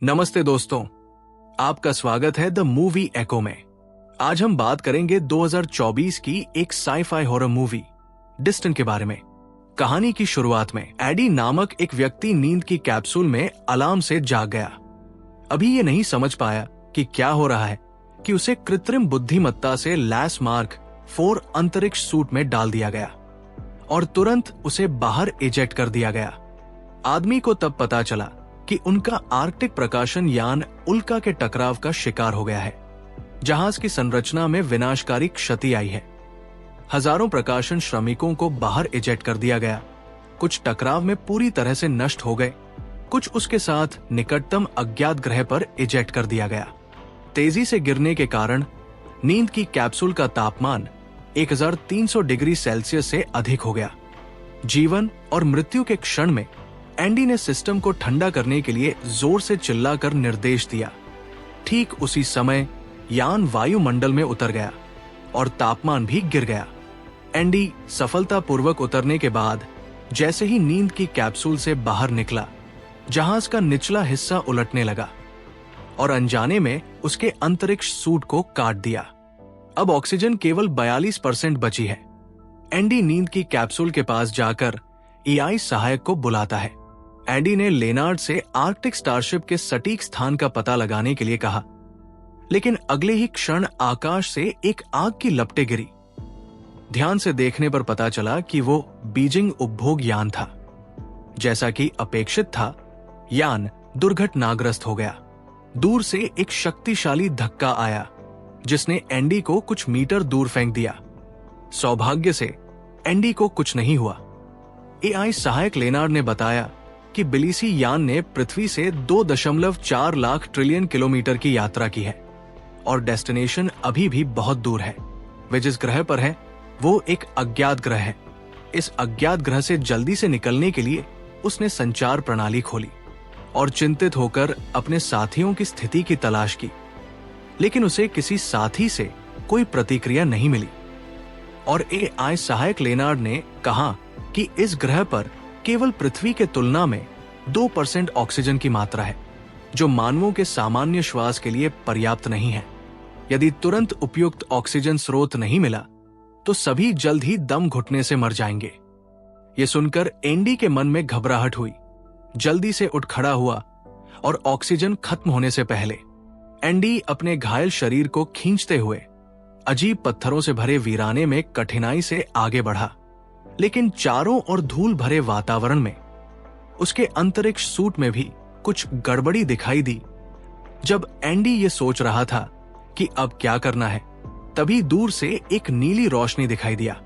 नमस्ते दोस्तों, आपका स्वागत है द मूवी एको में। आज हम बात करेंगे 2024 की एक साई-फाई हॉरर मूवी डिस्टेंट के बारे में। कहानी की शुरुआत में एडी नामक एक व्यक्ति नींद की कैप्सूल में अलार्म से जाग गया। अभी ये नहीं समझ पाया कि क्या हो रहा है कि उसे कृत्रिम बुद्धिमत्ता से लैस मार्क 4 अंतरिक्ष सूट में डाल दिया गया और तुरंत उसे बाहर इजेक्ट कर दिया गया। आदमी को तब पता चला कि उनका आर्कटिक प्रकाशन यान उल्का के टकराव का शिकार हो गया है। जहाज की संरचना में विनाशकारी क्षति आई है। हजारों प्रकाशन श्रमिकों को बाहर इजेक्ट कर दिया गया। कुछ टकराव में पूरी तरह से नष्ट हो गए, कुछ उसके साथ निकटतम अज्ञात ग्रह पर इजेक्ट कर दिया गया। तेजी से गिरने के कारण नींद की कैप्सूल का तापमान 1300 डिग्री सेल्सियस से अधिक हो गया। जीवन और मृत्यु के क्षण में एंडी ने सिस्टम को ठंडा करने के लिए जोर से चिल्लाकर निर्देश दिया। ठीक उसी समय यान वायुमंडल में उतर गया और तापमान भी गिर गया। एंडी सफलतापूर्वक उतरने के बाद जैसे ही नींद की कैप्सूल से बाहर निकला, जहाज का निचला हिस्सा उलटने लगा और अनजाने में उसके अंतरिक्ष सूट को काट दिया। अब ऑक्सीजन केवल 42% बची है। एंडी नींद की कैप्सूल के पास जाकर एआई सहायक को बुलाता है। एंडी ने लेनार्ड से आर्कटिक स्टारशिप के सटीक स्थान का पता लगाने के लिए कहा, लेकिन अगले ही क्षण आकाश से एक आग की लपटें गिरी। ध्यान से देखने पर पता चला कि वो बीजिंग उपभोग यान था। जैसा कि अपेक्षित था, यान दुर्घटनाग्रस्त हो गया। दूर से एक शक्तिशाली धक्का आया जिसने एंडी को कुछ मीटर दूर फेंक दिया। सौभाग्य से एंडी को कुछ नहीं हुआ। एआई सहायक लेनार्ड ने बताया कि बिलीसी यान ने पृथ्वी से 2.4 लाख ट्रिलियन किलोमीटर की यात्रा की है और डेस्टिनेशन अभी भी बहुत दूर है। वे जिस ग्रह पर है वो एक अज्ञात ग्रह है। इस अज्ञात ग्रह से जल्दी से निकलने के लिए उसने संचार प्रणाली खोली और चिंतित होकर अपने साथियों की स्थिति की तलाश की, लेकिन उसे किसी साथी से कोई प्रतिक्रिया नहीं मिली। और एआई सहायक लेनार्ड ने कहा कि इस ग्रह पर केवल पृथ्वी के तुलना में 2% ऑक्सीजन की मात्रा है, जो मानवों के सामान्य श्वास के लिए पर्याप्त नहीं है। यदि तुरंत उपयुक्त ऑक्सीजन स्रोत नहीं मिला तो सभी जल्द ही दम घुटने से मर जाएंगे। ये सुनकर एंडी के मन में घबराहट हुई। जल्दी से उठ खड़ा हुआ और ऑक्सीजन खत्म होने से पहले एंडी अपने घायल शरीर को खींचते हुए अजीब पत्थरों से भरे वीराने में कठिनाई से आगे बढ़ा। लेकिन चारों ओर धूल भरे वातावरण में उसके अंतरिक्ष सूट में भी कुछ गड़बड़ी दिखाई दी। जब एंडी ये सोच रहा था कि अब क्या करना है, तभी दूर से एक नीली रोशनी दिखाई दिया।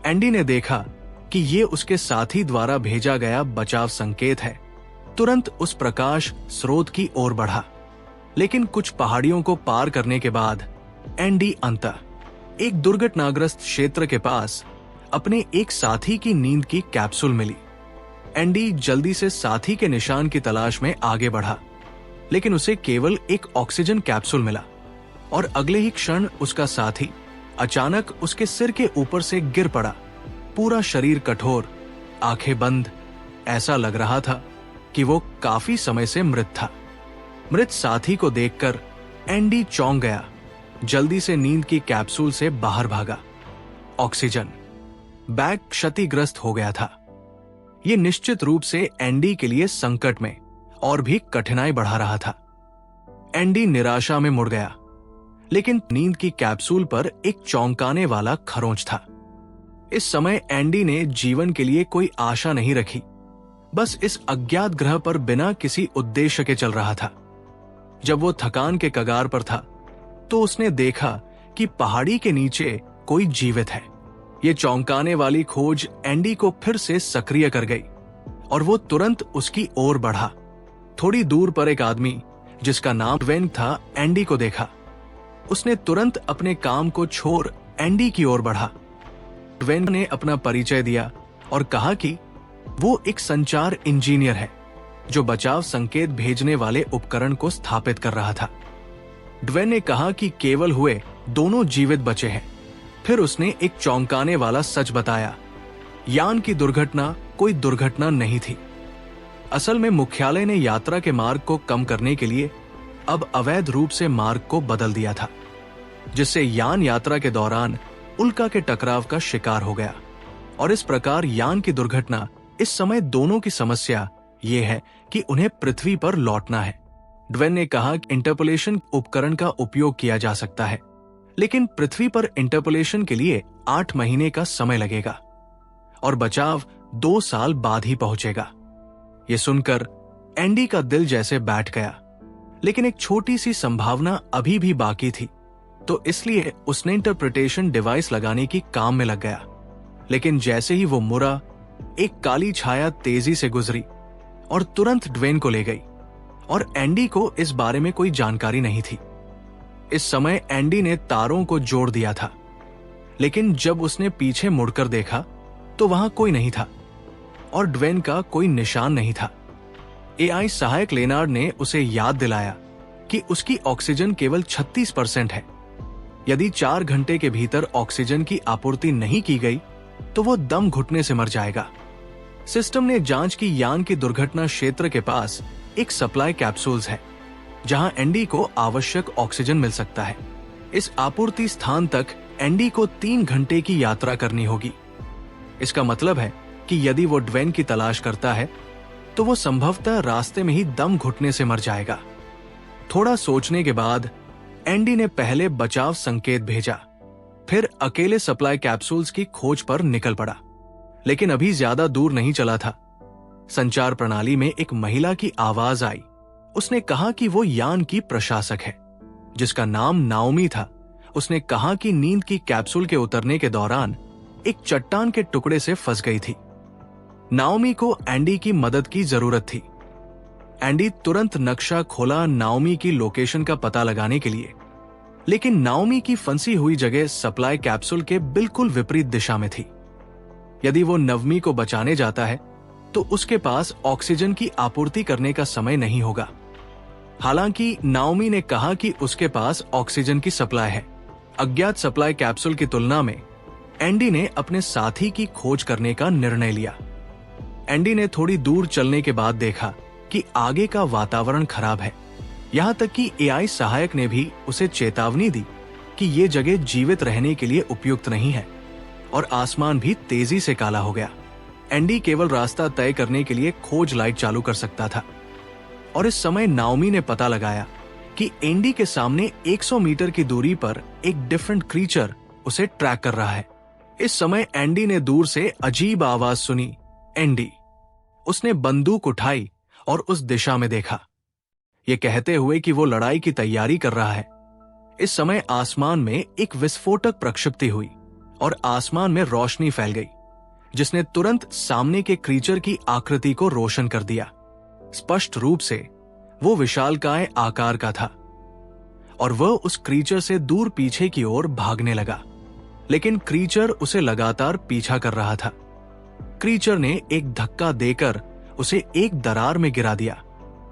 एंडी ने देखा कि ये उसके साथी द्वारा भेजा गया बचाव संकेत है। तुरंत उस प्रकाश स्रोत की ओर बढ़ा, लेकिन कुछ पहाड़ियों को पार करने के बाद एंडी अंततः एक दुर्घटनाग्रस्त क्षेत्र के पास अपने एक साथी की नींद की कैप्सूल मिली। एंडी जल्दी से साथी के निशान की तलाश में आगे बढ़ा, लेकिन उसे केवल एक ऑक्सीजन कैप्सूल मिला और अगले ही क्षण उसका साथी अचानक उसके सिर के ऊपर से गिर पड़ा। पूरा शरीर कठोर, आंखें बंद, ऐसा लग रहा था कि वो काफी समय से मृत था। मृत साथी को देखकर एंडी चौंक गया। जल्दी से नींद की कैप्सूल से बाहर भागा। ऑक्सीजन बैग क्षतिग्रस्त हो गया था। ये निश्चित रूप से एंडी के लिए संकट में और भी कठिनाई बढ़ा रहा था। एंडी निराशा में मुड़ गया, लेकिन नींद की कैप्सूल पर एक चौंकाने वाला खरोंच था। इस समय एंडी ने जीवन के लिए कोई आशा नहीं रखी, बस इस अज्ञात ग्रह पर बिना किसी उद्देश्य के चल रहा था। जब वो थकान के कगार पर था तो उसने देखा कि पहाड़ी के नीचे कोई जीवित है। ये चौंकाने वाली खोज एंडी को फिर से सक्रिय कर गई और वो तुरंत उसकी ओर बढ़ा। थोड़ी दूर पर एक आदमी जिसका नाम ड्वेन था, एंडी को देखा। उसने तुरंत अपने काम को छोड़ एंडी की ओर बढ़ा। ड्वेन ने अपना परिचय दिया और कहा कि वो एक संचार इंजीनियर है जो बचाव संकेत भेजने वाले उपकरण को स्थापित कर रहा था। ड्वेन ने कहा कि केवल हुए दोनों जीवित बचे हैं। फिर उसने एक चौंकाने वाला सच बताया। यान की दुर्घटना कोई दुर्घटना नहीं थी। असल में मुख्यालय ने यात्रा के मार्ग को कम करने के लिए अब अवैध रूप से मार्ग को बदल दिया था, जिससे यान यात्रा के दौरान उल्का के टकराव का शिकार हो गया। और इस प्रकार यान की दुर्घटना इस समय दोनों की समस्या ये है कि उन्हें पृथ्वी पर लौटना है। ड्वेन ने कहा कि इंटरपोलेशन उपकरण का उपयोग किया जा सकता है, लेकिन पृथ्वी पर इंटरपोलेशन के लिए 8 महीने का समय लगेगा और बचाव 2 साल बाद ही पहुंचेगा। ये सुनकर एंडी का दिल जैसे बैठ गया, लेकिन एक छोटी सी संभावना अभी भी बाकी थी, तो इसलिए उसने इंटरप्रिटेशन डिवाइस लगाने की काम में लग गया। लेकिन जैसे ही वो मुड़ा, एक काली छाया तेजी से गुजरी और तुरंत ड्वेन को ले गई, और एंडी को इस बारे में कोई जानकारी नहीं थी। इस समय एंडी ने तारों को जोड़ दिया था, लेकिन जब उसने पीछे मुड़कर देखा तो वहां कोई नहीं था और ड्वेन का कोई निशान नहीं था। एआई सहायक लेनार्ड ने उसे याद दिलाया कि उसकी ऑक्सीजन केवल 36% है। यदि 4 घंटे के भीतर ऑक्सीजन की आपूर्ति नहीं की गई तो वो दम घुटने से मर जाएगा। सिस्टम ने जांच की यान की दुर्घटना क्षेत्र के पास एक सप्लाई कैप्सूल्स है, जहां एंडी को आवश्यक ऑक्सीजन मिल सकता है। इस आपूर्ति स्थान तक एंडी को 3 घंटे की यात्रा करनी होगी। इसका मतलब है कि यदि वो ड्वेन की तलाश करता है तो वो संभवतः रास्ते में ही दम घुटने से मर जाएगा। थोड़ा सोचने के बाद एंडी ने पहले बचाव संकेत भेजा, फिर अकेले सप्लाई कैप्सूल्स की खोज पर निकल पड़ा। लेकिन अभी ज्यादा दूर नहीं चला था। संचार प्रणाली में एक महिला की आवाज आई। उसने कहा कि वो यान की प्रशासक है, जिसका नाम नाओमी था। उसने कहा कि नींद की कैप्सूल के उतरने के दौरान एक चट्टान के टुकड़े से फंस गई थी। नाओमी को एंडी की मदद की जरूरत थी। एंडी तुरंत नक्शा खोला नाओमी की लोकेशन का पता लगाने के लिए, लेकिन नाओमी की फंसी हुई जगह सप्लाई कैप्सूल के बिल्कुल विपरीत दिशा में थी। यदि वो नवमी को बचाने जाता है तो उसके पास ऑक्सीजन की आपूर्ति करने का समय नहीं होगा। हालांकि नाओमी ने कहा कि उसके पास ऑक्सीजन की सप्लाई है। अज्ञात सप्लाई कैप्सूल की तुलना में एंडी ने अपने साथी की खोज करने का निर्णय लिया। एंडी ने थोड़ी दूर चलने के बाद देखा कि आगे का वातावरण खराब है। यहां तक कि एआई सहायक ने भी उसे चेतावनी दी कि ये जगह जीवित रहने के लिए उपयुक्त नहीं है, और आसमान भी तेजी से काला हो गया। एंडी केवल रास्ता तय करने के लिए खोज लाइट चालू कर सकता था, और इस समय नाओमी ने पता लगाया कि एंडी के सामने 100 मीटर की दूरी पर एक डिफरेंट क्रीचर उसे ट्रैक कर रहा है। इस समय एंडी ने दूर से अजीब आवाज सुनी, एंडी। उसने बंदूक उठाई और उस दिशा में देखा, ये कहते हुए कि वो लड़ाई की तैयारी कर रहा है। इस समय आसमान में एक विस्फोटक प्रक्षिप्ति हुई और आसमान में रोशनी फैल गई, जिसने तुरंत सामने के क्रीचर की आकृति को रोशन कर दिया। स्पष्ट रूप से वो विशालकाय आकार का था और वह उस क्रीचर से दूर पीछे की ओर भागने लगा, लेकिन क्रीचर उसे लगातार पीछा कर रहा था। क्रीचर ने एक धक्का देकर उसे एक दरार में गिरा दिया,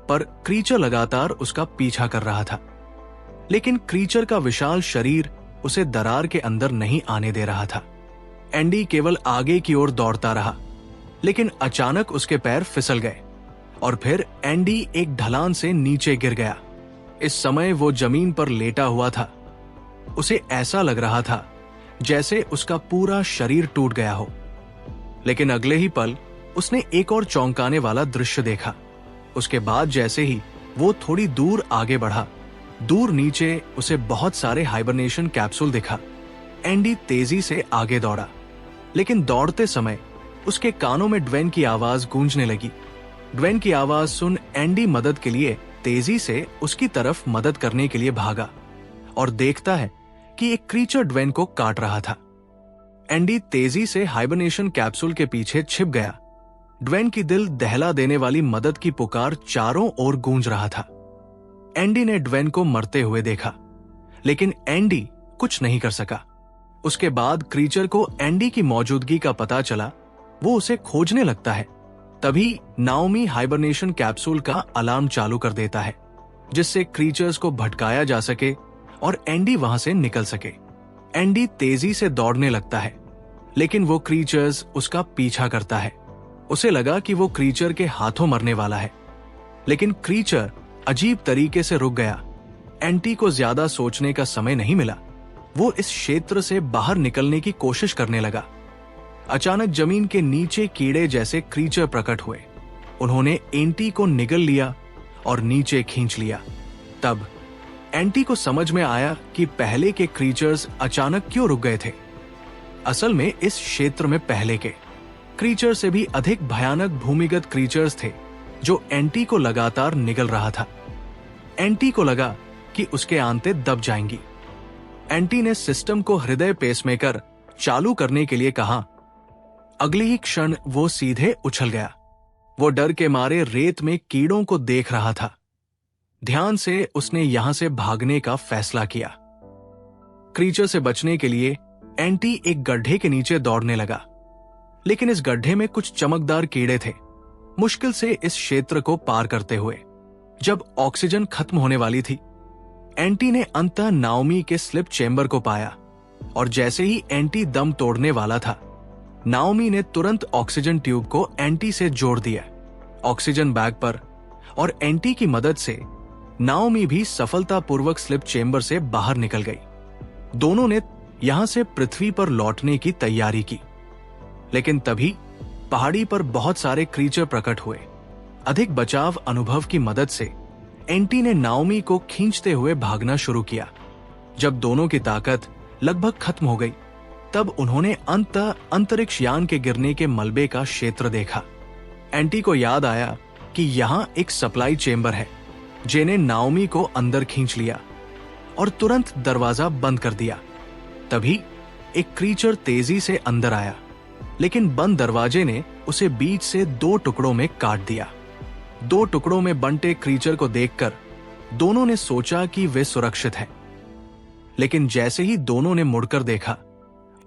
पर क्रीचर लगातार उसका पीछा कर रहा था। लेकिन क्रीचर का विशाल शरीर उसे दरार के अंदर नहीं आने दे रहा था। एंडी केवल आगे की ओर दौड़ता रहा, लेकिन अचानक उसके पैर फिसल गए और फिर एंडी एक ढलान से नीचे गिर गया। इस समय वो जमीन पर लेटा हुआ था। उसे ऐसा लग रहा था जैसे उसका पूरा शरीर टूट गया हो। लेकिन अगले ही पल उसने एक और चौंकाने वाला दृश्य देखा। उसके बाद जैसे ही वो थोड़ी दूर आगे बढ़ा, दूर नीचे उसे बहुत सारे हाइबरनेशन कैप्सूल दिखा। एंडी तेजी से आगे दौड़ा, लेकिन दौड़ते समय उसके कानों में ड्वेन की आवाज गूंजने लगी। ड्वेन की आवाज सुन एंडी मदद के लिए तेजी से उसकी तरफ मदद करने के लिए भागा और देखता है कि एक क्रीचर ड्वेन को काट रहा था। एंडी तेजी से हाइबरनेशन कैप्सूल के पीछे छिप गया। ड्वेन की दिल दहला देने वाली मदद की पुकार चारों ओर गूंज रहा था। एंडी ने ड्वेन को मरते हुए देखा, लेकिन एंडी कुछ नहीं कर सका। उसके बाद क्रीचर को एंडी की मौजूदगी का पता चला। वो उसे खोजने लगता है। तभी नाओमी हाइबरनेशन कैप्सूल का अलार्म चालू कर देता है, जिससे क्रीचर्स को भटकाया जा सके और एंडी वहां से निकल सके। एंडी तेजी से दौड़ने लगता है, लेकिन वो क्रीचर्स उसका पीछा करता है। उसे लगा कि वो क्रीचर के हाथों मरने वाला है, लेकिन क्रीचर अजीब तरीके से रुक गया। एंटी को ज्यादा सोचने का समय नहीं मिला। वो इस क्षेत्र से बाहर निकलने की कोशिश करने लगा। अचानक जमीन के नीचे कीड़े जैसे क्रीचर प्रकट हुए। उन्होंने एंटी को निगल लिया और नीचे खींच लिया। तब एंटी को समझ में आया कि पहले के क्रीचर्स अचानक क्यों रुक गए थे। असल में इस क्षेत्र में पहले के क्रीचर से भी अधिक भयानक भूमिगत क्रीचर्स थे जो एंटी को लगातार निगल रहा था। एंटी को लगा कि उसके आंतें दब जाएंगी। एंटी ने सिस्टम को हृदय पेसमेकर चालू करने के लिए कहा। अगले ही क्षण वो सीधे उछल गया। वो डर के मारे रेत में कीड़ों को देख रहा था। ध्यान से उसने यहां से भागने का फैसला किया। क्रीचर से बचने के लिए एंटी एक गड्ढे के नीचे दौड़ने लगा, लेकिन इस गड्ढे में कुछ चमकदार कीड़े थे। मुश्किल से इस क्षेत्र को पार करते हुए जब ऑक्सीजन खत्म होने वाली थी, एंटी ने अंततः नाओमी के स्लिप चेंबर को पाया और जैसे ही एंटी दम तोड़ने वाला था, नाओमी ने तुरंत ऑक्सीजन ट्यूब को एंटी से जोड़ दिया ऑक्सीजन बैग पर, और एंटी की मदद से नाओमी भी सफलतापूर्वक स्लिप चेंबर से बाहर निकल गई। दोनों ने यहां से पृथ्वी पर लौटने की तैयारी की, लेकिन तभी पहाड़ी पर बहुत सारे क्रीचर प्रकट हुए। अधिक बचाव अनुभव की मदद से एंटी ने नाओमी को खींचते हुए भागना शुरू किया। जब दोनों की ताकत लगभग खत्म हो गई, तब उन्होंने अंततः अंतरिक्ष यान के गिरने के मलबे का क्षेत्र देखा। एंटी को याद आया कि यहाँ एक सप्लाई चेंबर है, जिन्हें नाओमी को अंदर खींच लिया और तुरंत दरवाजा बंद कर दिया। तभी एक क्रीचर तेजी से अंदर आया, लेकिन बंद दरवाजे ने उसे बीच से 2 टुकड़ों में काट दिया। 2 टुकड़ों में बंटे क्रीचर को देखकर दोनों ने सोचा कि वे सुरक्षित हैं, लेकिन जैसे ही दोनों ने मुड़कर देखा,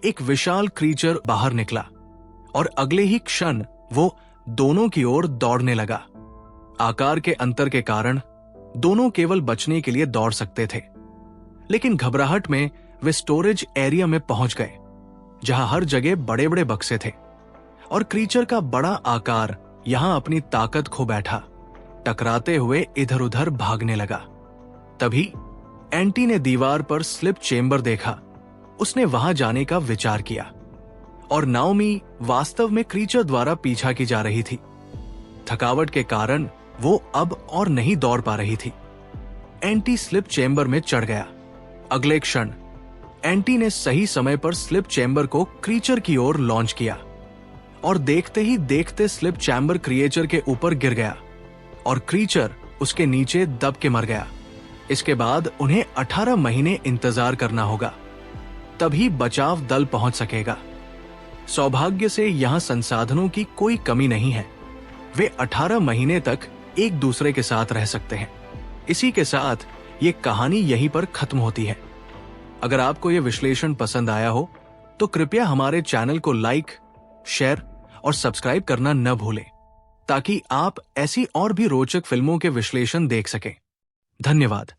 एक विशाल क्रीचर बाहर निकला और अगले ही क्षण वो दोनों की ओर दौड़ने लगा। आकार के अंतर के कारण दोनों केवल बचने के लिए दौड़ सकते थे, लेकिन घबराहट में वे स्टोरेज एरिया में पहुंच गए, जहां हर जगह बड़े बड़े बक्से थे और क्रीचर का बड़ा आकार यहां अपनी ताकत खो बैठा, टकराते हुए इधर उधर भागने लगा। तभी एंटी ने दीवार पर स्लिप चेंबर देखा। उसने वहां जाने का विचार किया और नाओमी वास्तव में क्रीचर द्वारा पीछा की जा रही थी। थकावट के कारण वो अब और नहीं दौड़ पा रही थी। एंटी स्लिप चेंबर में चढ़ गया। अगले क्षण एंटी ने सही समय पर स्लिप चेंबर को क्रीचर की ओर लॉन्च किया और देखते ही देखते स्लिप चैम्बर क्रिएचर के ऊपर गिर गया और क्रीचर उसके नीचे दब के मर गया। इसके बाद उन्हें 18 महीने इंतजार करना होगा, तभी बचाव दल पहुंच सकेगा। सौभाग्य से यहां संसाधनों की कोई कमी नहीं है। वे 18 महीने तक एक दूसरे के साथ रह सकते हैं। इसी के साथ ये कहानी यहीं पर खत्म होती है। अगर आपको यह विश्लेषण पसंद आया हो तो कृपया हमारे चैनल को लाइक, शेयर और सब्सक्राइब करना न भूलें, ताकि आप ऐसी और भी रोचक फिल्मों के विश्लेषण देख सकें। धन्यवाद।